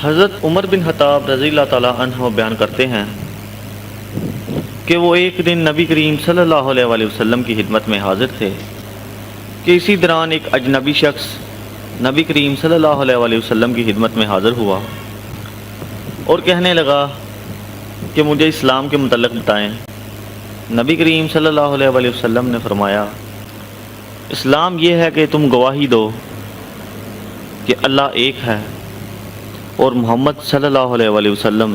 حضرت عمر بن خطاب رضی اللہ تعالیٰ عنہ بیان کرتے ہیں کہ وہ ایک دن نبی کریم صلی اللہ علیہ وآلہ وسلم کی خدمت میں حاضر تھے کہ اسی دوران ایک اجنبی شخص نبی کریم صلی اللہ علیہ وآلہ وسلم کی خدمت میں حاضر ہوا اور کہنے لگا کہ مجھے اسلام کے متعلق بتائیں۔ نبی کریم صلی اللہ علیہ وآلہ وسلم نے فرمایا، اسلام یہ ہے کہ تم گواہی دو کہ اللہ ایک ہے اور محمد صلی اللہ علیہ وآلہ وسلم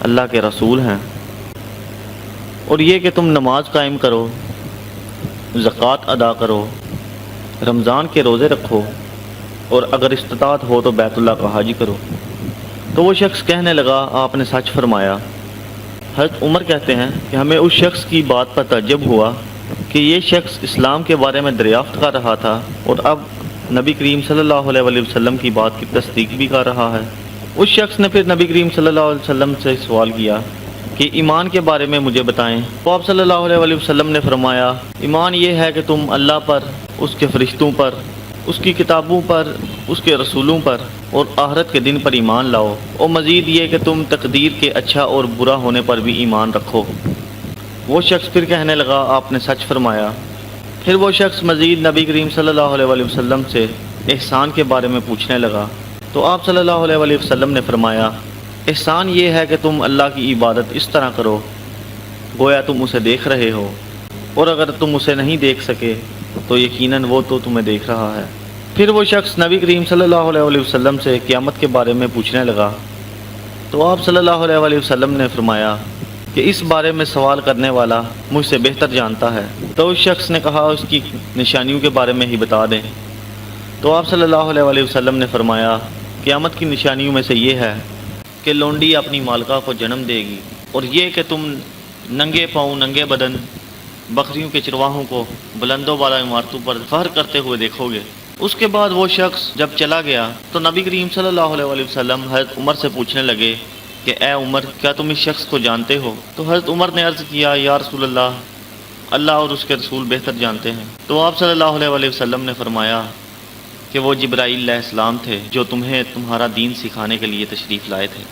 اللہ کے رسول ہیں، اور یہ کہ تم نماز قائم کرو، زکوٰۃ ادا کرو، رمضان کے روزے رکھو، اور اگر استطاعت ہو تو بیت اللہ کا حج کرو۔ تو وہ شخص کہنے لگا، آپ نے سچ فرمایا۔ حضرت عمر کہتے ہیں کہ ہمیں اس شخص کی بات پر تعجب ہوا کہ یہ شخص اسلام کے بارے میں دریافت کر رہا تھا اور اب نبی کریم صلی اللہ علیہ وآلہ وسلم کی بات کی تصدیق بھی کر رہا ہے۔ اس شخص نے پھر نبی کریم صلی اللہ علیہ وسلم سے سوال کیا کہ ایمان کے بارے میں مجھے بتائیں۔ تو آپ صلی اللہ علیہ وآلہ وسلم نے فرمایا، ایمان یہ ہے کہ تم اللہ پر، اس کے فرشتوں پر، اس کی کتابوں پر، اس کے رسولوں پر اور آخرت کے دن پر ایمان لاؤ، اور مزید یہ کہ تم تقدیر کے اچھا اور برا ہونے پر بھی ایمان رکھو۔ وہ شخص پھر کہنے لگا، آپ نے سچ فرمایا۔ پھر وہ شخص مزید نبی کریم صلی اللہ علیہ وآلہ وسلم سے احسان کے بارے میں پوچھنے لگا۔ تو آپ صلی اللہ علیہ وآلہ وسلم نے فرمایا، احسان یہ ہے کہ تم اللہ کی عبادت اس طرح کرو گویا تم اسے دیکھ رہے ہو، اور اگر تم اسے نہیں دیکھ سکے تو یقیناً وہ تو تمہیں دیکھ رہا ہے۔ پھر وہ شخص نبی کریم صلی اللہ علیہ وآلہ وسلم سے قیامت کے بارے میں پوچھنے لگا۔ تو آپ صلی اللہ علیہ وآلہ وسلم نے فرمایا کہ اس بارے میں سوال کرنے والا مجھ سے بہتر جانتا ہے۔ تو اس شخص نے کہا، اس کی نشانیوں کے بارے میں ہی بتا دیں۔ تو آپ صلی اللہ علیہ وآلہ وسلم نے فرمایا، قیامت کی نشانیوں میں سے یہ ہے کہ لونڈی اپنی مالکہ کو جنم دے گی، اور یہ کہ تم ننگے پاؤں ننگے بدن بکریوں کے چرواہوں کو بلندوں والا عمارتوں پر فخر کرتے ہوئے دیکھو گے۔ اس کے بعد وہ شخص جب چلا گیا تو نبی کریم صلی اللہ علیہ وآلہ وسلم حضرت عمر سے پوچھنے لگے کہ اے عمر، کیا تم اس شخص کو جانتے ہو؟ تو حضرت عمر نے عرض کیا، یا رسول اللہ اور اس کے رسول بہتر جانتے ہیں۔ تو آپ صلی اللہ علیہ وآلہ وسلم نے فرمایا کہ وہ جبرائیل علیہ السلام تھے جو تمہیں تمہارا دین سکھانے کے لیے تشریف لائے تھے۔